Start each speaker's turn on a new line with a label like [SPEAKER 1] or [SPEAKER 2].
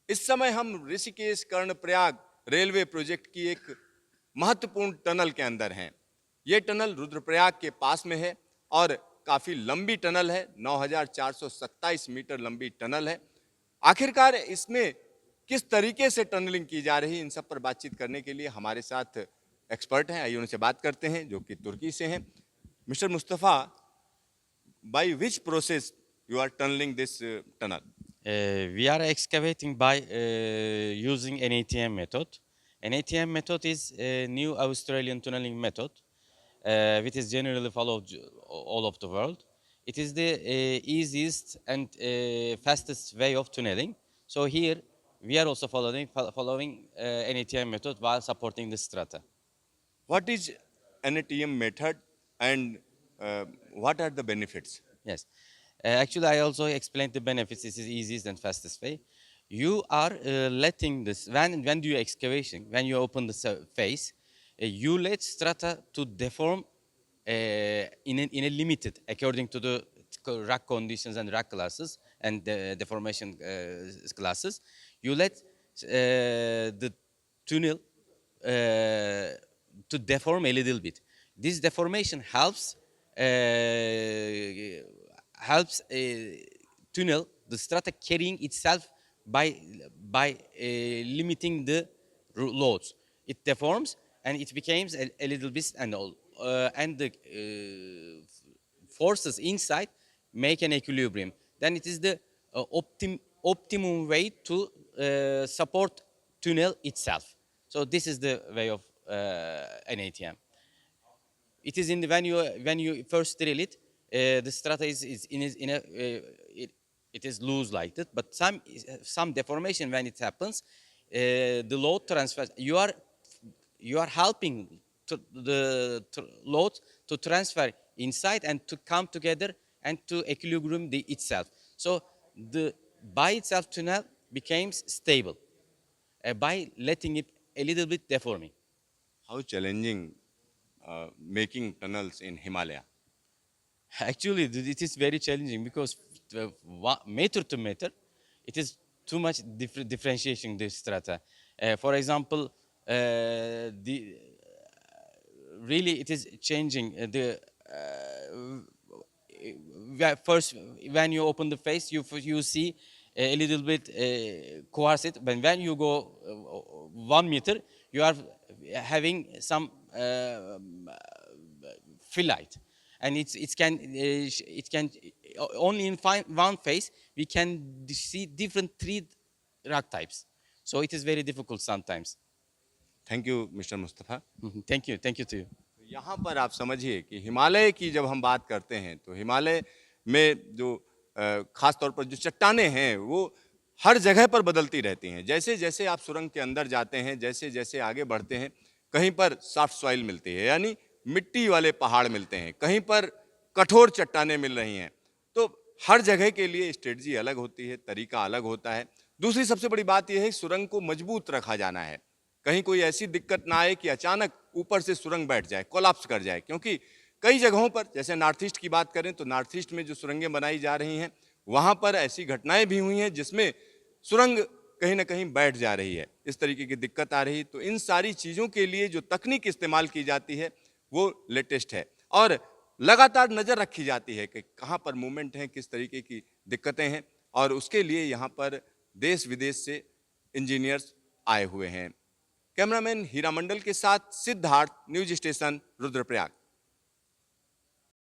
[SPEAKER 1] इस समय हम ऋषिकेश कर्णप्रयाग रेलवे प्रोजेक्ट की एक महत्वपूर्ण टनल के अंदर हैं। ये टनल रुद्रप्रयाग के पास में है और काफी लंबी टनल है, 9,427 मीटर लंबी टनल है। आखिरकार इसमें किस तरीके से टनलिंग की जा रही है, इन सब पर बातचीत करने के लिए हमारे साथ एक्सपर्ट हैं। आइए उनसे बात करते हैं, जो कि तुर्की से हैं। Mister Mustafa, by which process you are tunneling this tunnel?
[SPEAKER 2] We are excavating by using an ATM method. An ATM method is a new Australian tunneling method, which is generally followed all of the world. It is the easiest and fastest way of tunneling. So here we are also following an ATM method while supporting the strata.
[SPEAKER 1] What is NATM method and what are the benefits?
[SPEAKER 2] Yes. Actually, I also explained the benefits. This is easiest and fastest way. You are letting this, when do you excavation, when you open the face, you let strata to deform in a limited, according to the rock conditions and rock classes and the deformation classes. You let the tunnel to deform a little bit. This deformation helps tunnel the strata carrying itself by limiting the loads. It deforms and it becomes a little bit and all, and the forces inside make an equilibrium. Then it is the optimum way to support tunnel itself. So this is the way of an ATM. It is in the when you first drill it, the strata is in a it is loose like that. But some deformation when it happens, the load transfers. You are helping the load to transfer inside and to come together and to equilibrium itself. So the by itself tunnel becomes stable by letting it a little bit deforming.
[SPEAKER 1] How challenging making tunnels in Himalaya?
[SPEAKER 2] Actually, it is very challenging because meter to meter, it is too much differentiation this strata. For example, the really it is changing first when you open the face you see a little bit quartzite, but when you go 1 meter you are having some phyllite, and it can only in one phase we can see different three rock types, so it is very difficult sometimes.
[SPEAKER 1] Thank you mister Mustafa.
[SPEAKER 2] Thank you to you.
[SPEAKER 1] यहाँ पर आप समझिए कि हिमालय की जब हम बात करते हैं तो हिमालय में जो खास तौर पर जो चट्टानें हैं वो हर जगह पर बदलती रहती हैं। जैसे जैसे आप सुरंग के अंदर जाते हैं, जैसे जैसे आगे बढ़ते हैं, कहीं पर सॉफ्ट सॉइल मिलती है यानी मिट्टी वाले पहाड़ मिलते हैं, कहीं पर कठोर चट्टानें मिल रही हैं। तो हर जगह के लिए स्ट्रेटजी अलग होती है, तरीका अलग होता है। दूसरी सबसे बड़ी बात यह है सुरंग को मजबूत रखा जाना है, कहीं कोई ऐसी दिक्कत ना आए कि अचानक ऊपर से सुरंग बैठ जाए, कोलैप्स कर जाए। क्योंकि कई जगहों पर, जैसे नॉर्थ ईस्ट की बात करें तो नॉर्थ ईस्ट में जो सुरंगें बनाई जा रही हैं वहां पर ऐसी घटनाएं भी हुई हैं जिसमें सुरंग कहीं ना कहीं बैठ जा रही है, इस तरीके की दिक्कत आ रही। तो इन सारी चीजों के लिए जो तकनीक इस्तेमाल की जाती है वो लेटेस्ट है और लगातार नजर रखी जाती है कि कहां पर मूवमेंट है, किस तरीके की दिक्कतें हैं, और उसके लिए यहाँ पर देश विदेश से इंजीनियर्स आए हुए हैं। कैमरामैन हीरा मंडल के साथ सिद्धार्थ, न्यूज स्टेशन रुद्रप्रयाग।